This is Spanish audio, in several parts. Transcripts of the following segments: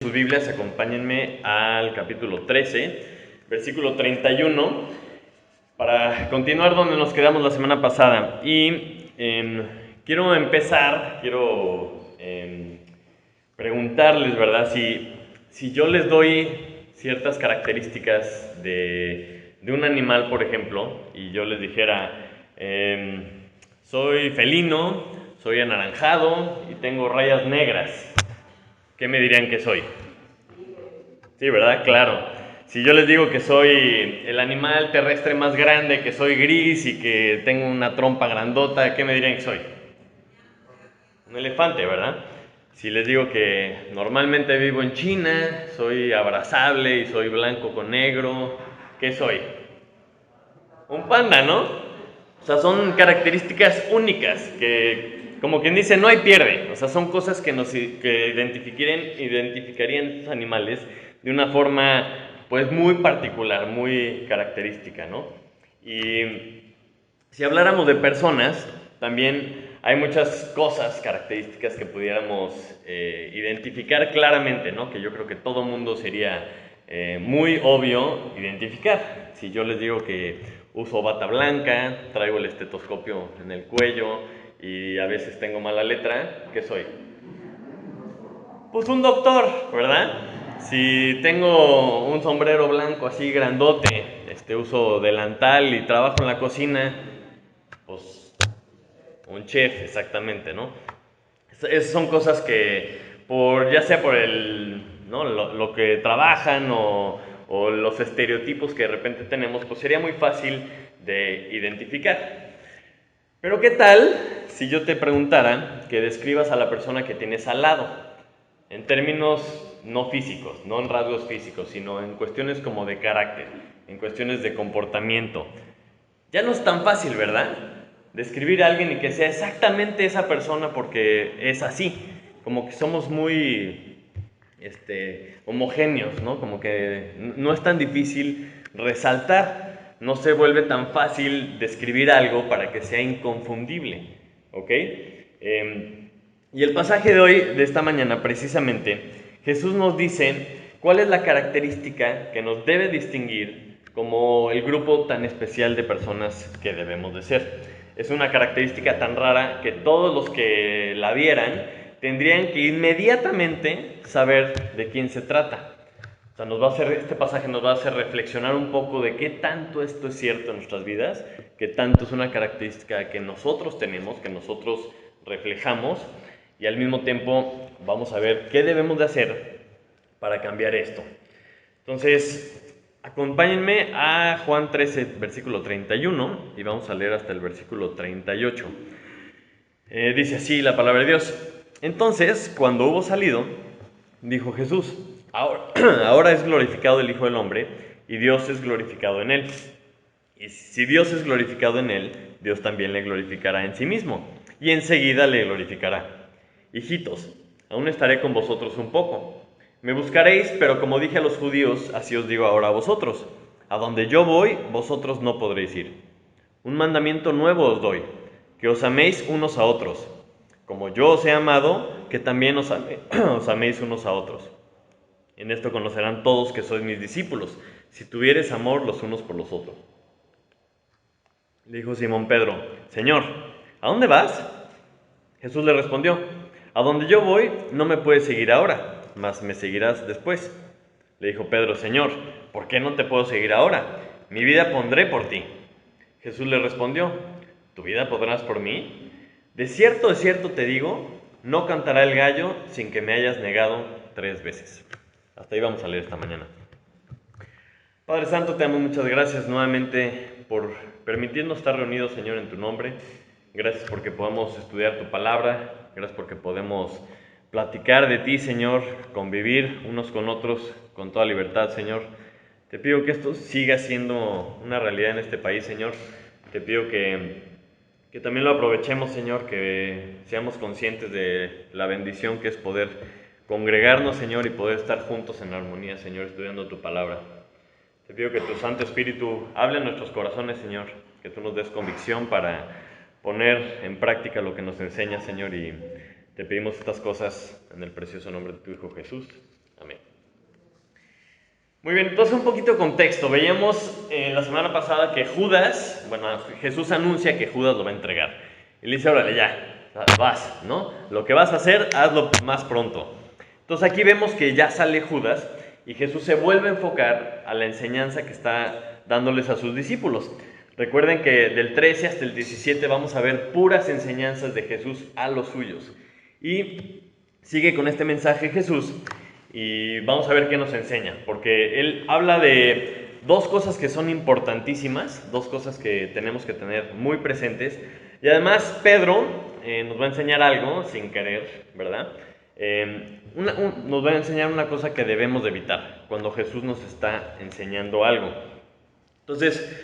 sus Biblias, acompáñenme al capítulo 13, versículo 31, para continuar donde nos quedamos la semana pasada. Y quiero preguntarles, ¿verdad? Si yo les doy ciertas características de un animal, por ejemplo, y yo les dijera, soy felino, soy anaranjado y tengo rayas negras, ¿qué me dirían que soy? Sí, ¿verdad? Claro. Si yo les digo que soy el animal terrestre más grande, que soy gris y que tengo una trompa grandota, ¿qué me dirían que soy? Un elefante, ¿verdad? Si les digo que normalmente vivo en China, soy abrazable y soy blanco con negro, ¿qué soy? Un panda, ¿no? O sea, son características únicas que, como quien dice, no hay pierde. O sea, son cosas que identificarían estos animales de una forma, pues, muy particular, muy característica, ¿no? Y si habláramos de personas, también hay muchas cosas, características que pudiéramos identificar claramente, ¿no? Que yo creo que todo mundo sería muy obvio identificar. Si yo les digo que uso bata blanca, traigo el estetoscopio en el cuello y a veces tengo mala letra, ¿qué soy? Pues un doctor, ¿verdad? Si tengo un sombrero blanco así grandote, uso delantal y trabajo en la cocina, pues un chef, exactamente, ¿no? Esas son cosas que, ya sea por ¿no? lo que trabajan o los estereotipos que de repente tenemos, pues sería muy fácil de identificar. Pero ¿qué tal si yo te preguntara que describas a la persona que tienes al lado? En términos no físicos, no en rasgos físicos, sino en cuestiones como de carácter, en cuestiones de comportamiento. Ya no es tan fácil, ¿verdad? Describir a alguien y que sea exactamente esa persona porque es así. Como que somos muy homogéneos, ¿no? Como que no es tan difícil resaltar. No se vuelve tan fácil describir algo para que sea inconfundible, ¿ok? Y el pasaje de hoy, de esta mañana precisamente, Jesús nos dice cuál es la característica que nos debe distinguir como el grupo tan especial de personas que debemos de ser. Es una característica tan rara que todos los que la vieran tendrían que inmediatamente saber de quién se trata. O sea, este pasaje nos va a hacer reflexionar un poco de qué tanto esto es cierto en nuestras vidas, qué tanto es una característica que nosotros tenemos, que nosotros reflejamos, y al mismo tiempo vamos a ver qué debemos de hacer para cambiar esto. Entonces, acompáñenme a Juan 13, versículo 31, y vamos a leer hasta el versículo 38. Dice así la palabra de Dios. Entonces, cuando hubo salido, dijo Jesús, ahora es glorificado el Hijo del Hombre, y Dios es glorificado en él. Y si Dios es glorificado en él, Dios también le glorificará en sí mismo, y enseguida le glorificará. Hijitos, aún estaré con vosotros un poco. Me buscaréis, pero como dije a los judíos, así os digo ahora a vosotros. A donde yo voy, vosotros no podréis ir. Un mandamiento nuevo os doy, que os améis unos a otros. Como yo os he amado, que también os améis unos a otros. En esto conocerán todos que sois mis discípulos, si tuviereis amor los unos por los otros. Le dijo Simón Pedro, Señor, ¿a dónde vas? Jesús le respondió, a donde yo voy no me puedes seguir ahora, mas me seguirás después. Le dijo Pedro, Señor, ¿por qué no te puedo seguir ahora? Mi vida pondré por ti. Jesús le respondió, ¿tu vida pondrás por mí? De cierto te digo, no cantará el gallo sin que me hayas negado 3 veces. Hasta ahí vamos a leer esta mañana. Padre Santo, te amo, muchas gracias nuevamente por permitirnos estar reunidos, Señor, en tu nombre. Gracias porque podemos estudiar tu palabra, gracias porque podemos platicar de ti, Señor, convivir unos con otros con toda libertad, Señor. Te pido que esto siga siendo una realidad en este país, Señor. Te pido que también lo aprovechemos, Señor, que seamos conscientes de la bendición que es poder congregarnos, Señor, y poder estar juntos en armonía, Señor, estudiando tu palabra. Te pido que tu Santo Espíritu hable en nuestros corazones, Señor, que tú nos des convicción para poner en práctica lo que nos enseña, Señor, y te pedimos estas cosas en el precioso nombre de tu Hijo Jesús. Amén. Muy bien, entonces un poquito de contexto. Veíamos la semana pasada que Jesús anuncia que Judas lo va a entregar. Y le dice, órale, ya, vas, ¿no? Lo que vas a hacer, hazlo más pronto. Entonces aquí vemos que ya sale Judas y Jesús se vuelve a enfocar a la enseñanza que está dándoles a sus discípulos. Recuerden que del 13 hasta el 17 vamos a ver puras enseñanzas de Jesús a los suyos. Y sigue con este mensaje Jesús y vamos a ver qué nos enseña, porque él habla de dos cosas que son importantísimas, dos cosas que tenemos que tener muy presentes. Y además Pedro nos va a enseñar algo sin querer, ¿verdad? Nos va a enseñar una cosa que debemos de evitar cuando Jesús nos está enseñando algo. Entonces,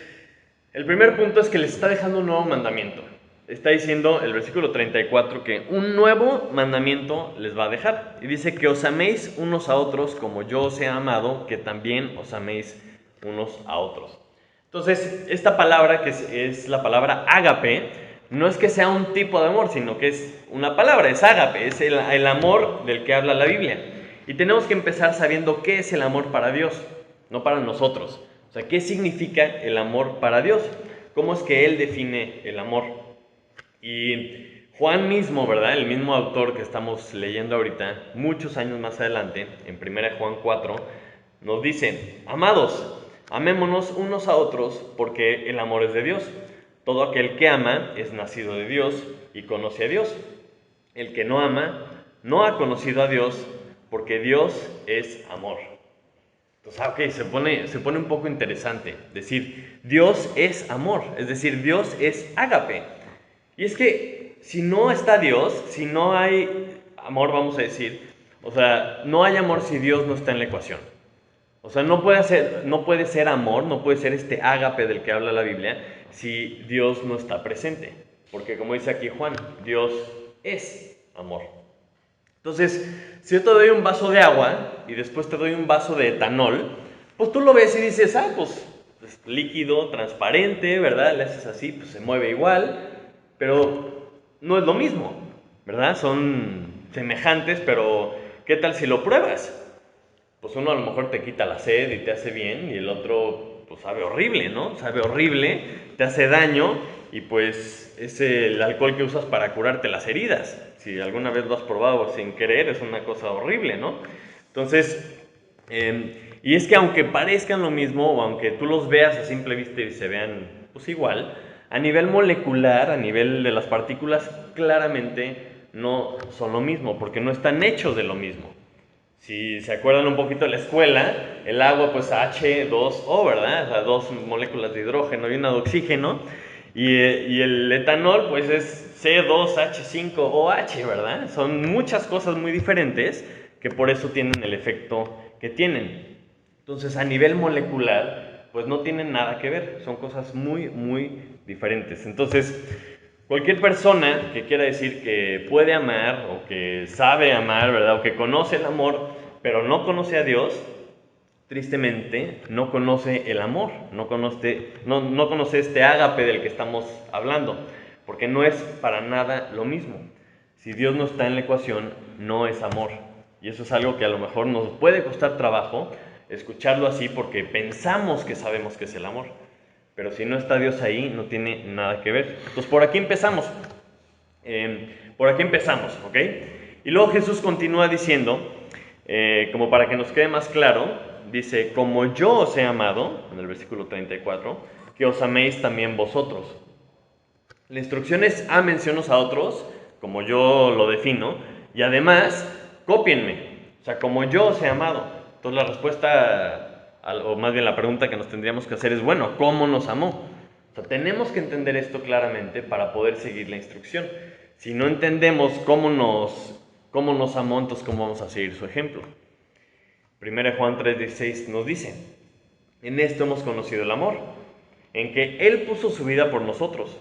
el primer punto es que les está dejando un nuevo mandamiento. Está diciendo el versículo 34 que un nuevo mandamiento les va a dejar. Y dice que os améis unos a otros como yo os he amado, que también os améis unos a otros. Entonces, esta palabra, que es la palabra ágape, no es que sea un tipo de amor, sino que es una palabra, es ágape, es el amor del que habla la Biblia. Y tenemos que empezar sabiendo qué es el amor para Dios, no para nosotros. O sea, ¿qué significa el amor para Dios? ¿Cómo es que Él define el amor? Y Juan mismo, ¿verdad? El mismo autor que estamos leyendo ahorita, muchos años más adelante, en 1 Juan 4, nos dice, amados, amémonos unos a otros porque el amor es de Dios. Todo aquel que ama es nacido de Dios y conoce a Dios. El que no ama no ha conocido a Dios porque Dios es amor. Entonces, se pone un poco interesante decir, Dios es amor, es decir, Dios es ágape. Y es que si no está Dios, si no hay amor, vamos a decir, o sea, no hay amor si Dios no está en la ecuación. O sea, no puede ser amor, no puede ser este ágape del que habla la Biblia si Dios no está presente. Porque como dice aquí Juan, Dios es amor. Entonces, si yo te doy un vaso de agua y después te doy un vaso de etanol, pues tú lo ves y dices, pues es líquido, transparente, ¿verdad? Le haces así, pues se mueve igual, pero no es lo mismo, ¿verdad? Son semejantes, pero ¿qué tal si lo pruebas? Pues uno a lo mejor te quita la sed y te hace bien, y el otro pues sabe horrible, ¿no? Sabe horrible, te hace daño, y pues es el alcohol que usas para curarte las heridas. Si alguna vez lo has probado sin querer, es una cosa horrible, ¿no? Entonces, y es que aunque parezcan lo mismo, o aunque tú los veas a simple vista y se vean pues igual, a nivel molecular, a nivel de las partículas, claramente no son lo mismo, porque no están hechos de lo mismo. Si se acuerdan un poquito de la escuela, el agua pues H2O, ¿verdad? O sea, dos moléculas de hidrógeno y una de oxígeno. Y el etanol pues es C2H5OH, ¿verdad? Son muchas cosas muy diferentes que por eso tienen el efecto que tienen. Entonces, a nivel molecular, pues no tienen nada que ver. Son cosas muy, muy diferentes. Entonces, cualquier persona que quiera decir que puede amar o que sabe amar, ¿verdad? O que conoce el amor, pero no conoce a Dios, tristemente no conoce el amor, no conoce este ágape del que estamos hablando, porque no es para nada lo mismo. Si Dios no está en la ecuación, no es amor. Y eso es algo que a lo mejor nos puede costar trabajo escucharlo así porque pensamos que sabemos que es el amor. Pero si no está Dios ahí, no tiene nada que ver. Entonces por aquí empezamos. ¿Ok? Y luego Jesús continúa diciendo, como para que nos quede más claro, dice, como yo os he amado, en el versículo 34, que os améis también vosotros. La instrucción es ámense unos a otros, como yo lo defino, y además, cópienme, o sea, como yo os he amado. Entonces la respuesta, o más bien la pregunta que nos tendríamos que hacer es, bueno, ¿cómo nos amó? O sea, tenemos que entender esto claramente para poder seguir la instrucción. Si no entendemos cómo nos amó, entonces ¿cómo vamos a seguir su ejemplo? 1 Juan 3:16 nos dice, en esto hemos conocido el amor, en que Él puso su vida por nosotros.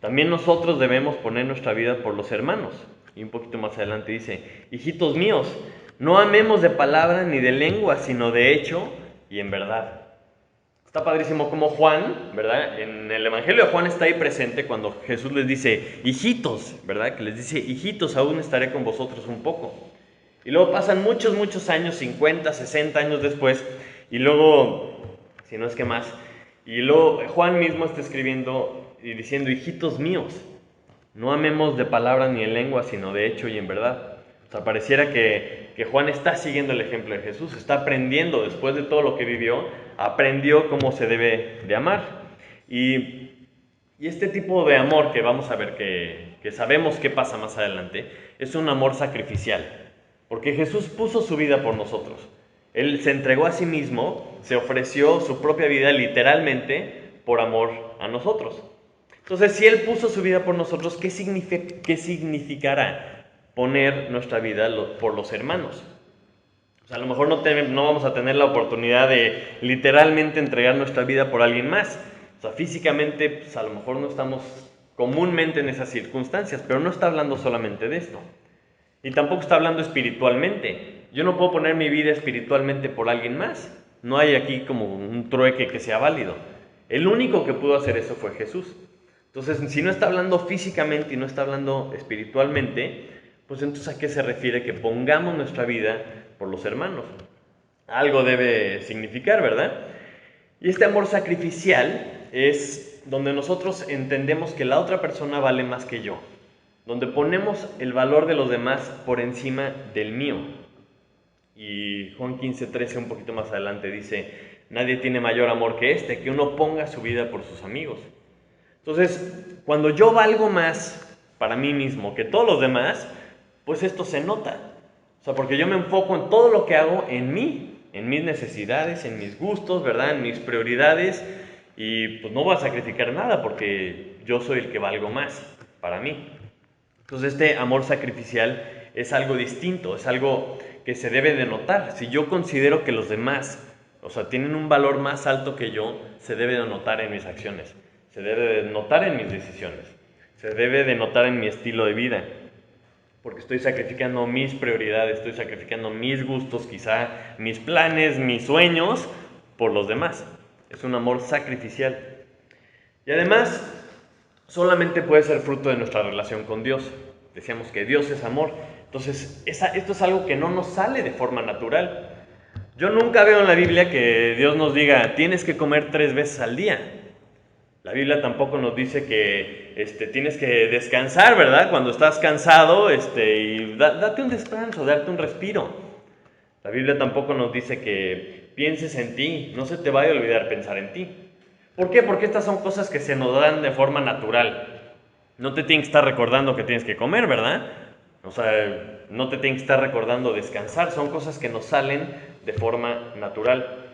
También nosotros debemos poner nuestra vida por los hermanos. Y un poquito más adelante dice, hijitos míos, no amemos de palabra ni de lengua, sino de hecho y en verdad. Está padrísimo como Juan, ¿verdad? En el Evangelio de Juan está ahí presente cuando Jesús les dice, hijitos, ¿verdad? Que les dice, hijitos, aún estaré con vosotros un poco. Y luego pasan muchos años, 50, 60 años después, Y luego, si no es que más, y luego Juan mismo está escribiendo y diciendo, hijitos míos, no amemos de palabra ni en lengua, sino de hecho y en verdad. O sea, pareciera que Juan está siguiendo el ejemplo de Jesús, está aprendiendo, después de todo lo que vivió, aprendió cómo se debe de amar. Y este tipo de amor que vamos a ver, que sabemos qué pasa más adelante, es un amor sacrificial. Porque Jesús puso su vida por nosotros. Él se entregó a sí mismo, se ofreció su propia vida literalmente por amor a nosotros. Entonces, si Él puso su vida por nosotros, ¿qué significará poner nuestra vida por los hermanos? O sea, a lo mejor no vamos a tener la oportunidad de literalmente entregar nuestra vida por alguien más. O sea, físicamente, pues a lo mejor no estamos comúnmente en esas circunstancias, pero no está hablando solamente de esto. Y tampoco está hablando espiritualmente. Yo no puedo poner mi vida espiritualmente por alguien más. No hay aquí como un trueque que sea válido. El único que pudo hacer eso fue Jesús. Entonces, si no está hablando físicamente y no está hablando espiritualmente, pues entonces ¿a qué se refiere que pongamos nuestra vida por los hermanos? Algo debe significar, ¿verdad? Y este amor sacrificial es donde nosotros entendemos que la otra persona vale más que yo, donde ponemos el valor de los demás por encima del mío. Y Juan 15:13, un poquito más adelante, dice, nadie tiene mayor amor que este, que uno ponga su vida por sus amigos. Entonces, cuando yo valgo más para mí mismo que todos los demás, pues esto se nota. O sea, porque yo me enfoco en todo lo que hago en mí, en mis necesidades, en mis gustos, ¿verdad? En mis prioridades. Y pues no voy a sacrificar nada porque yo soy el que valgo más para mí. Entonces este amor sacrificial es algo distinto, es algo que se debe de notar. Si yo considero que los demás, o sea, tienen un valor más alto que yo, se debe de notar en mis acciones. Se debe de notar en mis decisiones, se debe de notar en mi estilo de vida, porque estoy sacrificando mis prioridades, estoy sacrificando mis gustos, quizá mis planes, mis sueños, por los demás. Es un amor sacrificial. Y además, solamente puede ser fruto de nuestra relación con Dios. Decíamos que Dios es amor. Entonces, esto es algo que no nos sale de forma natural. Yo nunca veo en la Biblia que Dios nos diga, tienes que comer 3 veces al día. La Biblia tampoco nos dice que tienes que descansar, ¿verdad? Cuando estás cansado, y date un descanso, darte un respiro. La Biblia tampoco nos dice que pienses en ti, no se te vaya a olvidar pensar en ti. ¿Por qué? Porque estas son cosas que se nos dan de forma natural. No te tienen que estar recordando que tienes que comer, ¿verdad? O sea, no te tienen que estar recordando descansar, son cosas que nos salen de forma natural.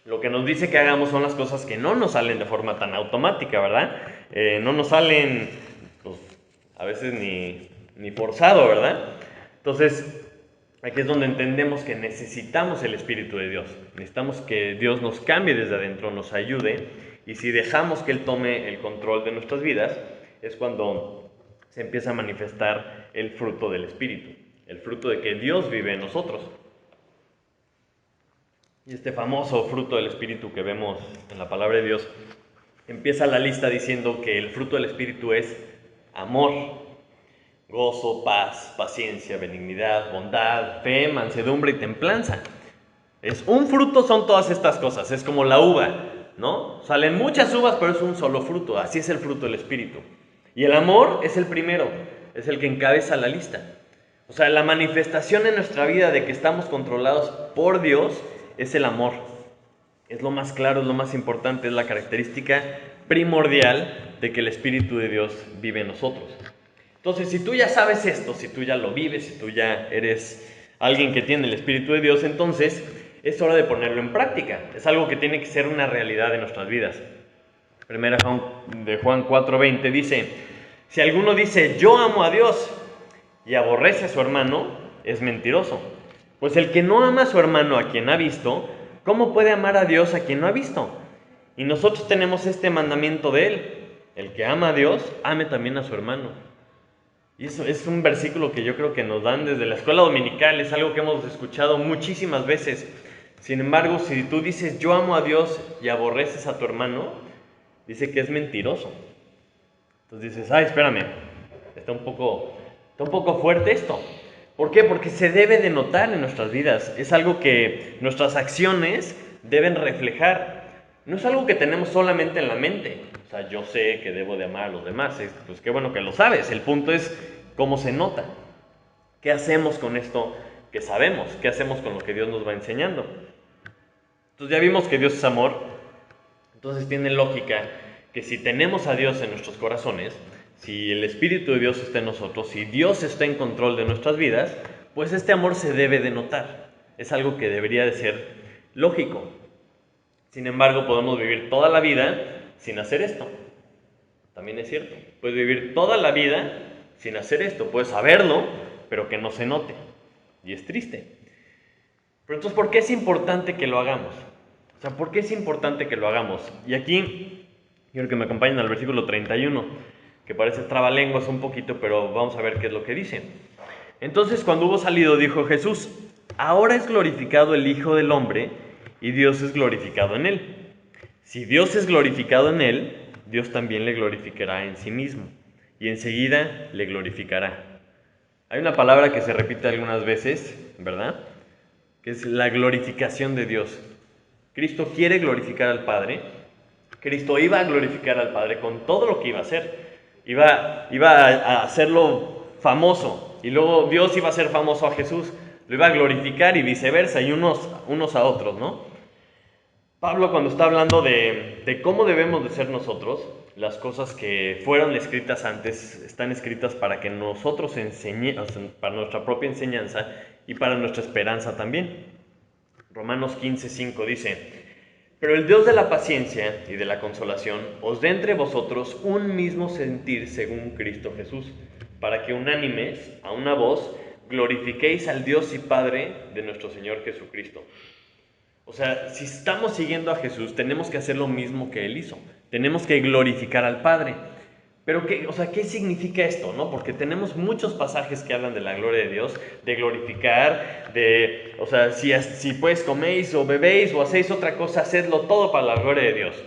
Lo que nos dice que hagamos son las cosas que no nos salen de forma tan automática, ¿verdad? No nos salen, pues, a veces ni forzado, ¿verdad? Entonces, aquí es donde entendemos que necesitamos el Espíritu de Dios. Necesitamos que Dios nos cambie desde adentro, nos ayude. Y si dejamos que Él tome el control de nuestras vidas, es cuando se empieza a manifestar el fruto del Espíritu. El fruto de que Dios vive en nosotros. Y este famoso fruto del Espíritu que vemos en la palabra de Dios, empieza la lista diciendo que el fruto del Espíritu es amor, gozo, paz, paciencia, benignidad, bondad, fe, mansedumbre y templanza. Un fruto son todas estas cosas, es como la uva, ¿no? Salen muchas uvas, pero es un solo fruto, así es el fruto del Espíritu. Y el amor es el primero, es el que encabeza la lista. O sea, la manifestación en nuestra vida de que estamos controlados por Dios es el amor. Es lo más claro, es lo más importante, es la característica primordial de que el Espíritu de Dios vive en nosotros. Entonces, si tú ya sabes esto, si tú ya lo vives, si tú ya eres alguien que tiene el Espíritu de Dios, entonces es hora de ponerlo en práctica. Es algo que tiene que ser una realidad en nuestras vidas. Primera de Juan 4:20 dice, si alguno dice, yo amo a Dios y aborrece a su hermano, es mentiroso. Pues el que no ama a su hermano a quien ha visto, ¿cómo puede amar a Dios a quien no ha visto? Y nosotros tenemos este mandamiento de Él. El que ama a Dios, ame también a su hermano. Y eso es un versículo que yo creo que nos dan desde la escuela dominical, es algo que hemos escuchado muchísimas veces. Sin embargo, si tú dices, yo amo a Dios y aborreces a tu hermano, dice que es mentiroso. Entonces dices, espérame, está un poco fuerte esto. ¿Por qué? Porque se debe de notar en nuestras vidas. Es algo que nuestras acciones deben reflejar. No es algo que tenemos solamente en la mente. O sea, yo sé que debo de amar a los demás. Pues qué bueno que lo sabes. El punto es cómo se nota. ¿Qué hacemos con esto que sabemos? ¿Qué hacemos con lo que Dios nos va enseñando? Entonces ya vimos que Dios es amor. Entonces tiene lógica que si tenemos a Dios en nuestros corazones, si el Espíritu de Dios está en nosotros, si Dios está en control de nuestras vidas, pues este amor se debe de notar. Es algo que debería de ser lógico. Sin embargo, podemos vivir toda la vida sin hacer esto. También es cierto. Puedes vivir toda la vida sin hacer esto. Puedes saberlo, pero que no se note. Y es triste. Pero entonces, ¿por qué es importante que lo hagamos? O sea, ¿por qué es importante que lo hagamos? Y aquí, quiero que me acompañen al versículo 31, que parece trabalenguas un poquito, pero vamos a ver qué es lo que dice. Entonces, cuando hubo salido, dijo Jesús: ahora es glorificado el Hijo del Hombre, y Dios es glorificado en él. Si Dios es glorificado en él, Dios también le glorificará en sí mismo, y enseguida le glorificará. Hay una palabra que se repite algunas veces, ¿verdad? Que es la glorificación de Dios. Cristo quiere glorificar al Padre. Cristo iba a glorificar al Padre con todo lo que iba a hacer. Iba a hacerlo famoso, y luego Dios iba a hacer famoso a Jesús. Lo iba a glorificar y viceversa, y unos a otros, ¿no? Pablo, cuando está hablando de cómo debemos de ser nosotros, las cosas que fueron escritas antes están escritas para que nosotros para nuestra propia enseñanza y para nuestra esperanza también. Romanos 15:5 dice: pero el Dios de la paciencia y de la consolación os dé entre vosotros un mismo sentir según Cristo Jesús, para que unánimes, a una voz, glorifiquéis al Dios y Padre de nuestro Señor Jesucristo. O sea, si estamos siguiendo a Jesús, tenemos que hacer lo mismo que Él hizo. Tenemos que glorificar al Padre. Pero, ¿qué significa esto, no? Porque tenemos muchos pasajes que hablan de la gloria de Dios, de glorificar, si pues coméis o bebéis o hacéis otra cosa, hacedlo todo para la gloria de Dios.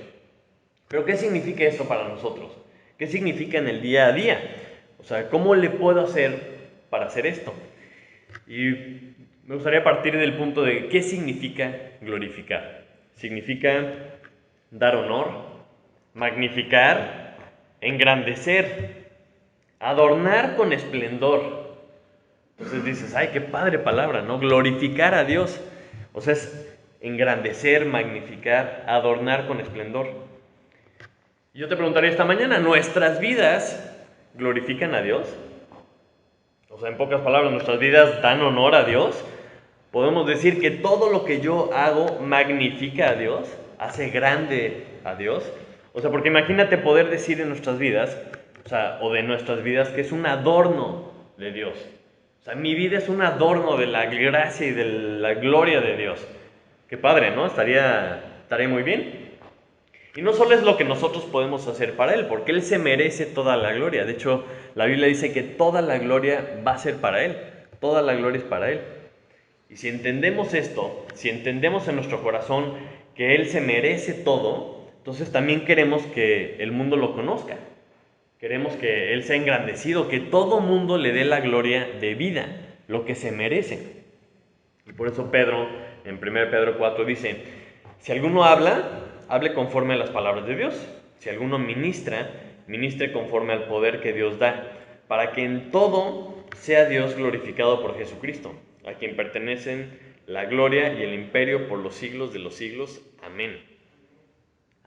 Pero, ¿qué significa esto para nosotros? ¿Qué significa en el día a día? O sea, ¿cómo le puedo hacer para hacer esto? Y me gustaría partir del punto de qué significa glorificar. Significa dar honor, magnificar, engrandecer, adornar con esplendor. Entonces dices, ay, qué padre palabra, ¿no? Glorificar a Dios. O sea, es engrandecer, magnificar, adornar con esplendor. Y yo te preguntaría esta mañana, ¿nuestras vidas glorifican a Dios? O sea, en pocas palabras, ¿nuestras vidas dan honor a Dios? Podemos decir que todo lo que yo hago magnifica a Dios, hace grande a Dios. O sea, porque imagínate poder decir en nuestras vidas, o de nuestras vidas, que es un adorno de Dios. O sea, mi vida es un adorno de la gracia y de la gloria de Dios. Qué padre, ¿no? Estaría muy bien. Y no solo es lo que nosotros podemos hacer para Él, porque Él se merece toda la gloria. De hecho, la Biblia dice que toda la gloria va a ser para Él. Toda la gloria es para Él. Y si entendemos esto, si entendemos en nuestro corazón que Él se merece todo, entonces también queremos que el mundo lo conozca. Queremos que Él sea engrandecido, que todo mundo le dé la gloria de vida, lo que se merece. Y por eso Pedro, en 1 Pedro 4, dice: si alguno habla, hable conforme a las palabras de Dios. Si alguno ministra, ministre conforme al poder que Dios da, para que en todo sea Dios glorificado por Jesucristo, a quien pertenecen la gloria y el imperio por los siglos de los siglos. Amén.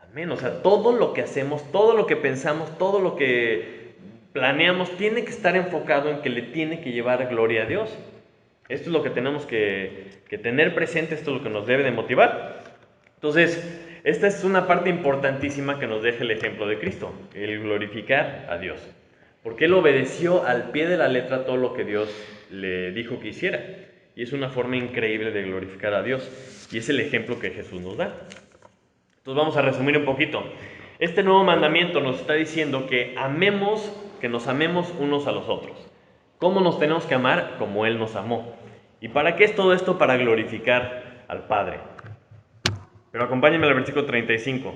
Amén. O sea, todo lo que hacemos, todo lo que pensamos, todo lo que planeamos, tiene que estar enfocado en que le tiene que llevar gloria a Dios. Esto es lo que tenemos que tener presente, esto es lo que nos debe de motivar. Entonces, esta es una parte importantísima que nos deja el ejemplo de Cristo, el glorificar a Dios. Porque Él obedeció al pie de la letra todo lo que Dios le dijo que hiciera. Y es una forma increíble de glorificar a Dios. Y es el ejemplo que Jesús nos da. Entonces vamos a resumir un poquito. Este nuevo mandamiento nos está diciendo que nos amemos unos a los otros. ¿Cómo nos tenemos que amar? Como Él nos amó. ¿Y para qué es todo esto? Para glorificar al Padre. Pero acompáñenme al versículo 35.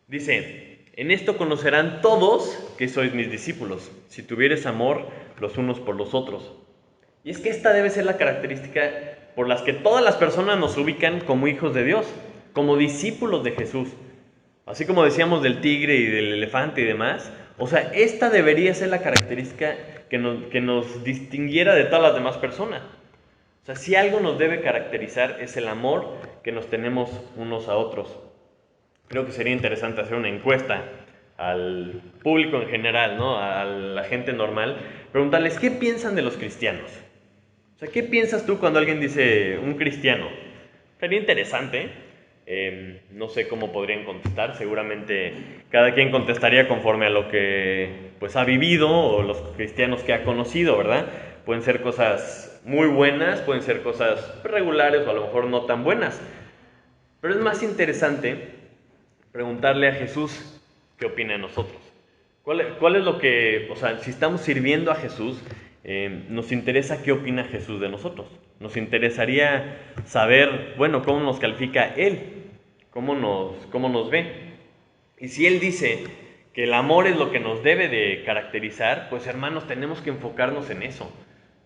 Dice: en esto conocerán todos que sois mis discípulos, si tuvieres amor los unos por los otros. Y es que esta debe ser la característica por las que todas las personas nos ubican como hijos de Dios, como discípulos de Jesús. Así como decíamos del tigre y del elefante y demás, o sea, esta debería ser la característica que nos distinguiera de todas las demás personas. O sea, si algo nos debe caracterizar es el amor que nos tenemos unos a otros. Creo que sería interesante hacer una encuesta al público en general, ¿no? A la gente normal, preguntarles qué piensan de los cristianos. O sea, ¿qué piensas tú cuando alguien dice un cristiano? Sería interesante. No sé cómo podrían contestar. Seguramente cada quien contestaría conforme a lo que pues ha vivido o los cristianos que ha conocido, ¿verdad? Pueden ser cosas muy buenas, pueden ser cosas regulares o a lo mejor no tan buenas. Pero es más interesante preguntarle a Jesús qué opina de nosotros. ¿Cuál es lo que, o sea, si estamos sirviendo a Jesús, nos interesa qué opina Jesús de nosotros? Nos interesaría saber, bueno, cómo nos califica Él, cómo nos ve. Y si Él dice que el amor es lo que nos debe de caracterizar, pues hermanos, tenemos que enfocarnos en eso.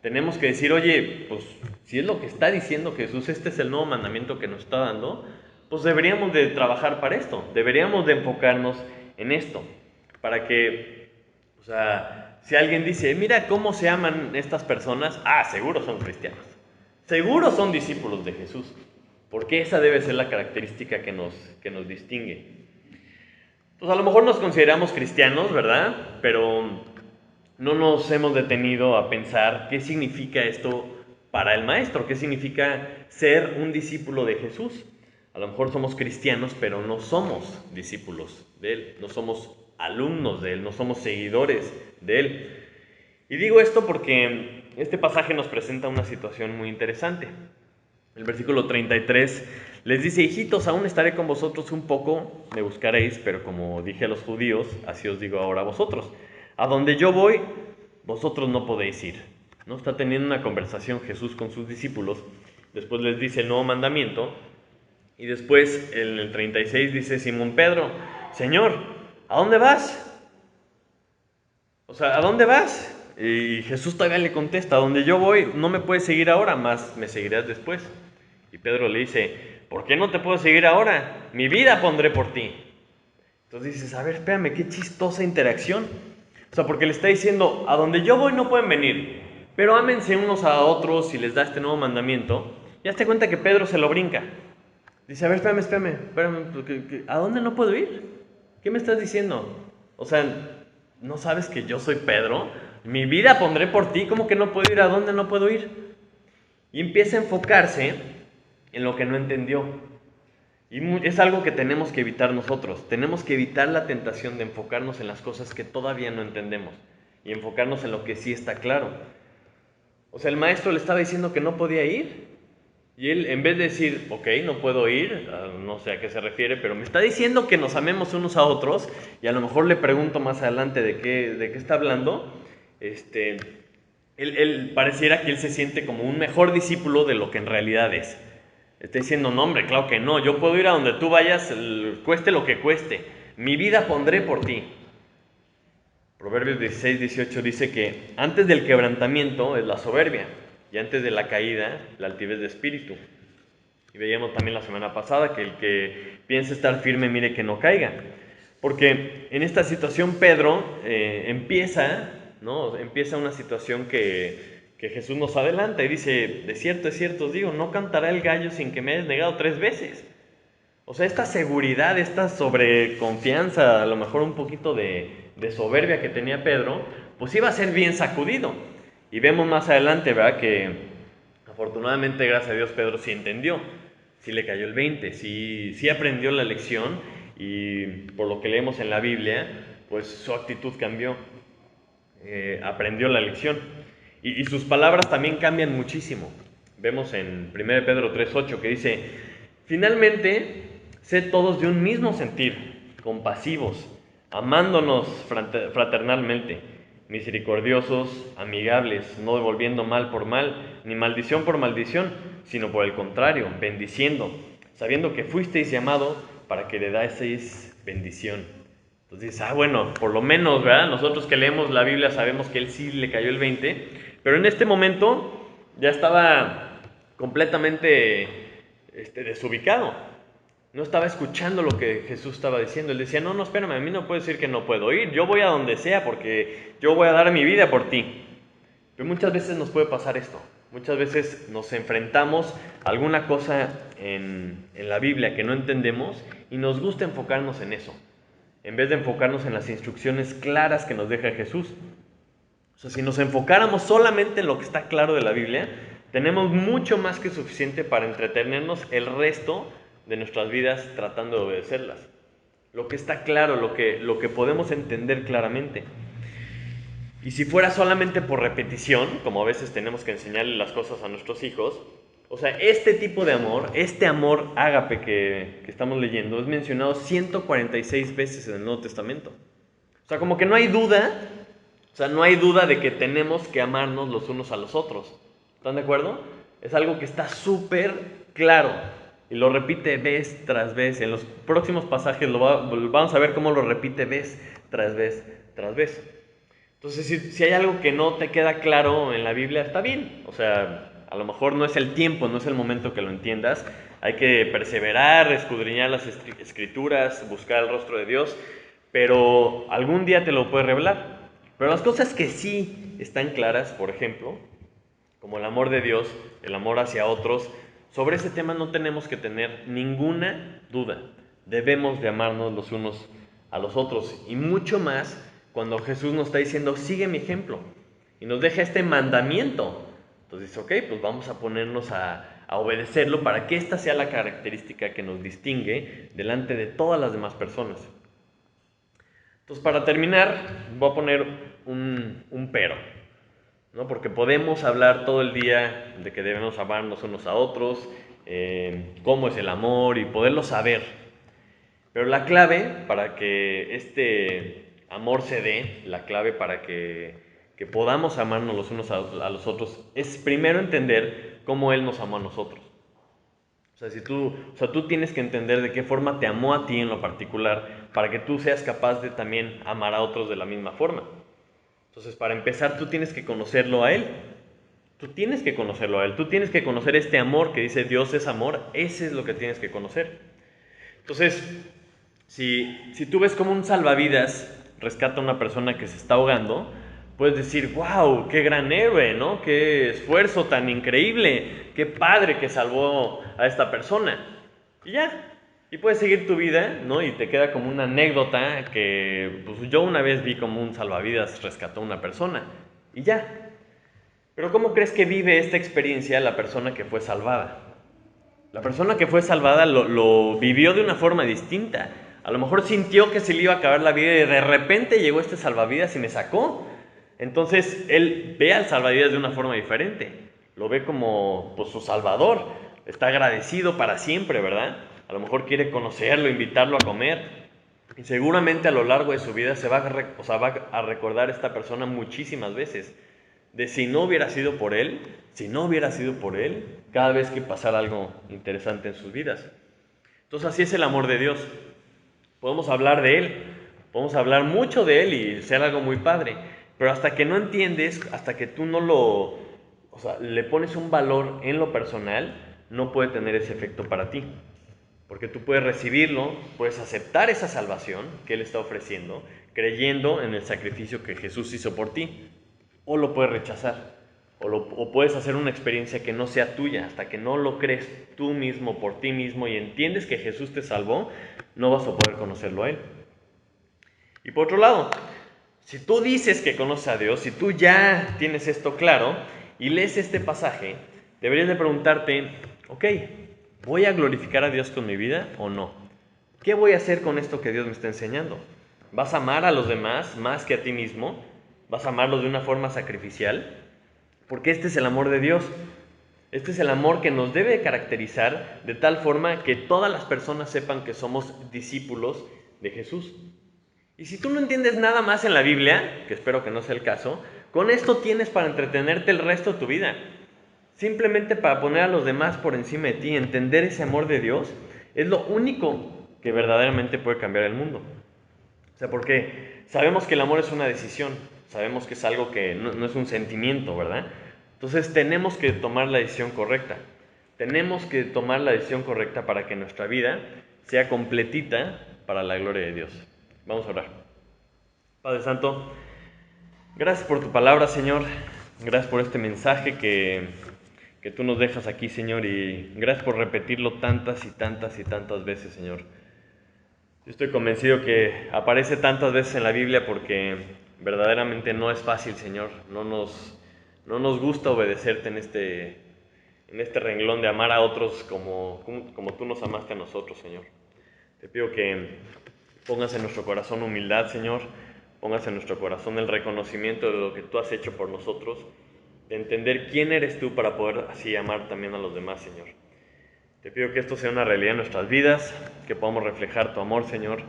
Tenemos que decir, oye, pues si es lo que está diciendo Jesús, este es el nuevo mandamiento que nos está dando, pues deberíamos de trabajar para esto, deberíamos de enfocarnos en esto, para que, o sea, si alguien dice, mira cómo se aman estas personas, seguro son cristianos, seguro son discípulos de Jesús, porque esa debe ser la característica que nos distingue. Pues a lo mejor nos consideramos cristianos, ¿verdad? Pero no nos hemos detenido a pensar qué significa esto para el maestro, qué significa ser un discípulo de Jesús. A lo mejor somos cristianos, pero no somos discípulos de Él, no somos alumnos de Él, no somos seguidores de Él. Y digo esto porque este pasaje nos presenta una situación muy interesante. El versículo 33 les dice, hijitos, aún estaré con vosotros un poco, me buscaréis, pero como dije a los judíos, así os digo ahora a vosotros. A donde yo voy, vosotros no podéis ir. ¿No? Está teniendo una conversación Jesús con sus discípulos, después les dice el nuevo mandamiento, y después en el 36 dice Simón Pedro, Señor, ¿a dónde vas? O sea, ¿a dónde vas? Y Jesús todavía le contesta, a donde yo voy no me puedes seguir ahora, más me seguirás después. Y Pedro le dice, ¿por qué no te puedo seguir ahora? Mi vida pondré por ti. Entonces dices, a ver, espérame, qué chistosa interacción. O sea, porque le está diciendo, a donde yo voy no pueden venir, pero ámense unos a otros y les da este nuevo mandamiento. Y hazte cuenta que Pedro se lo brinca. Dice, a ver, espérame, ¿a dónde no puedo ir? ¿Qué me estás diciendo? O sea, ¿no sabes que yo soy Pedro? Mi vida pondré por ti, ¿cómo que no puedo ir? ¿A dónde no puedo ir? Y empieza a enfocarse en lo que no entendió. Y es algo que tenemos que evitar nosotros. Tenemos que evitar la tentación de enfocarnos en las cosas que todavía no entendemos y enfocarnos en lo que sí está claro. O sea, el maestro le estaba diciendo que no podía ir. Y él, en vez de decir, ok, no puedo ir, no sé a qué se refiere, pero me está diciendo que nos amemos unos a otros, y a lo mejor le pregunto más adelante de qué está hablando, él pareciera que él se siente como un mejor discípulo de lo que en realidad es. Está diciendo, no hombre, claro que no, yo puedo ir a donde tú vayas, cueste lo que cueste, mi vida pondré por ti. Proverbios 16, 18 dice que antes del quebrantamiento es la soberbia, y antes de la caída, la altivez de espíritu. Y veíamos también la semana pasada que el que piense estar firme, mire que no caiga. Porque en esta situación Pedro empieza una situación que Jesús nos adelanta y dice, de cierto os digo, no cantará el gallo sin que me hayas negado 3 veces. O sea, esta seguridad, esta sobreconfianza, a lo mejor un poquito de soberbia que tenía Pedro, pues iba a ser bien sacudido. Y vemos más adelante, ¿verdad? Que afortunadamente, gracias a Dios, Pedro sí entendió, sí le cayó el 20, sí aprendió la lección y por lo que leemos en la Biblia, pues su actitud cambió, aprendió la lección. Y sus palabras también cambian muchísimo. Vemos en 1 Pedro 3:8 que dice, finalmente, sed todos de un mismo sentir, compasivos, amándonos fraternalmente, misericordiosos, amigables, no devolviendo mal por mal, ni maldición por maldición, sino por el contrario, bendiciendo, sabiendo que fuisteis llamados para que heredaseis bendición. Entonces, bueno, por lo menos, ¿verdad? Nosotros que leemos la Biblia sabemos que él sí le cayó el 20, pero en este momento ya estaba completamente desubicado. No estaba escuchando lo que Jesús estaba diciendo. Él decía, no, espérame, a mí no puedes decir que no puedo ir. Yo voy a donde sea porque yo voy a dar mi vida por ti. Pero muchas veces nos puede pasar esto. Muchas veces nos enfrentamos a alguna cosa en la Biblia que no entendemos y nos gusta enfocarnos en eso, en vez de enfocarnos en las instrucciones claras que nos deja Jesús. O sea, si nos enfocáramos solamente en lo que está claro de la Biblia, tenemos mucho más que suficiente para entretenernos el resto de nuestras vidas tratando de obedecerlas. Lo que está claro, lo que podemos entender claramente. Y si fuera solamente por repetición, como a veces tenemos que enseñarle las cosas a nuestros hijos, o sea, este tipo de amor, este amor ágape que estamos leyendo, es mencionado 146 veces en el Nuevo Testamento. O sea, como que no hay duda, o sea, no hay duda de que tenemos que amarnos los unos a los otros. ¿Están de acuerdo? Es algo que está súper claro y lo repite vez tras vez. En los próximos pasajes vamos a ver cómo lo repite vez tras vez tras vez. Entonces, si hay algo que no te queda claro en la Biblia, está bien. O sea, a lo mejor no es el tiempo, no es el momento que lo entiendas. Hay que perseverar, escudriñar las escrituras, buscar el rostro de Dios, pero algún día te lo puede revelar. Pero las cosas que sí están claras, por ejemplo, como el amor de Dios, el amor hacia otros, sobre ese tema no tenemos que tener ninguna duda. Debemos de amarnos los unos a los otros, y mucho más cuando Jesús nos está diciendo, sigue mi ejemplo, y nos deja este mandamiento. Entonces dice, ok, pues vamos a ponernos a obedecerlo para que esta sea la característica que nos distingue delante de todas las demás personas. Entonces, para terminar, voy a poner un pero, ¿no? Porque podemos hablar todo el día de que debemos amarnos unos a otros, cómo es el amor y poderlo saber. Pero la clave para que este amor se dé, la clave para que podamos amarnos los unos a los otros, es primero entender cómo Él nos amó a nosotros. O sea, tú tienes que entender de qué forma te amó a ti en lo particular para que tú seas capaz de también amar a otros de la misma forma. Entonces, para empezar, tú tienes que conocerlo a Él. Tú tienes que conocerlo a Él. Tú tienes que conocer este amor que dice Dios es amor. Ese es lo que tienes que conocer. Entonces, si tú ves como un salvavidas rescata a una persona que se está ahogando, puedes decir, wow, qué gran héroe, ¿no? Qué esfuerzo tan increíble, qué padre que salvó a esta persona. Y ya, y puedes seguir tu vida, ¿no? Y te queda como una anécdota que pues, yo una vez vi como un salvavidas rescató a una persona. Y ya. Pero ¿cómo crees que vive esta experiencia la persona que fue salvada? La persona que fue salvada lo vivió de una forma distinta. A lo mejor sintió que se le iba a acabar la vida y de repente llegó este salvavidas y me sacó. Entonces él ve al salvavidas de una forma diferente. Lo ve como pues, su salvador. Está agradecido para siempre, ¿verdad? A lo mejor quiere conocerlo, invitarlo a comer. Y seguramente a lo largo de su vida va a recordar a esta persona muchísimas veces. De si no hubiera sido por él, cada vez que pasara algo interesante en sus vidas. Entonces así es el amor de Dios. Podemos hablar de Él, podemos hablar mucho de Él y ser algo muy padre, pero hasta que no entiendes, hasta que tú no le pones un valor en lo personal, no puede tener ese efecto para ti. Porque tú puedes recibirlo, puedes aceptar esa salvación que Él está ofreciendo, creyendo en el sacrificio que Jesús hizo por ti, o lo puedes rechazar, o puedes hacer una experiencia que no sea tuya, hasta que no lo crees tú mismo, por ti mismo, y entiendes que Jesús te salvó, no vas a poder conocerlo a Él. Y por otro lado, si tú dices que conoces a Dios, si tú ya tienes esto claro, y lees este pasaje, deberías de preguntarte, ok, ¿voy a glorificar a Dios con mi vida o no? ¿Qué voy a hacer con esto que Dios me está enseñando? ¿Vas a amar a los demás más que a ti mismo? ¿Vas a amarlos de una forma sacrificial? Porque este es el amor de Dios. Este es el amor que nos debe caracterizar de tal forma que todas las personas sepan que somos discípulos de Jesús. Y si tú no entiendes nada más en la Biblia, que espero que no sea el caso, con esto tienes para entretenerte el resto de tu vida. Simplemente para poner a los demás por encima de ti, entender ese amor de Dios, es lo único que verdaderamente puede cambiar el mundo. O sea, porque sabemos que el amor es una decisión, sabemos que es algo que no es un sentimiento, ¿verdad? Entonces tenemos que tomar la decisión correcta. tenemos que tomar la decisión correcta para que nuestra vida sea completita para la gloria de Dios. Vamos a orar. Padre Santo, gracias por tu palabra, Señor. Gracias por este mensaje que tú nos dejas aquí, Señor, y gracias por repetirlo tantas y tantas y tantas veces, Señor. Yo estoy convencido que aparece tantas veces en la Biblia porque verdaderamente no es fácil, Señor. No nos gusta obedecerte en este renglón de amar a otros como tú nos amaste a nosotros, Señor. Te pido que pongas en nuestro corazón humildad, Señor. Pongas en nuestro corazón el reconocimiento de lo que tú has hecho por nosotros, de entender quién eres tú para poder así amar también a los demás, Señor. Te pido que esto sea una realidad en nuestras vidas, que podamos reflejar tu amor, Señor,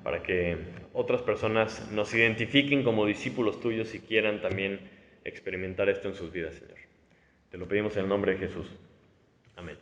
para que otras personas nos identifiquen como discípulos tuyos y quieran también experimentar esto en sus vidas, Señor. Te lo pedimos en el nombre de Jesús. Amén.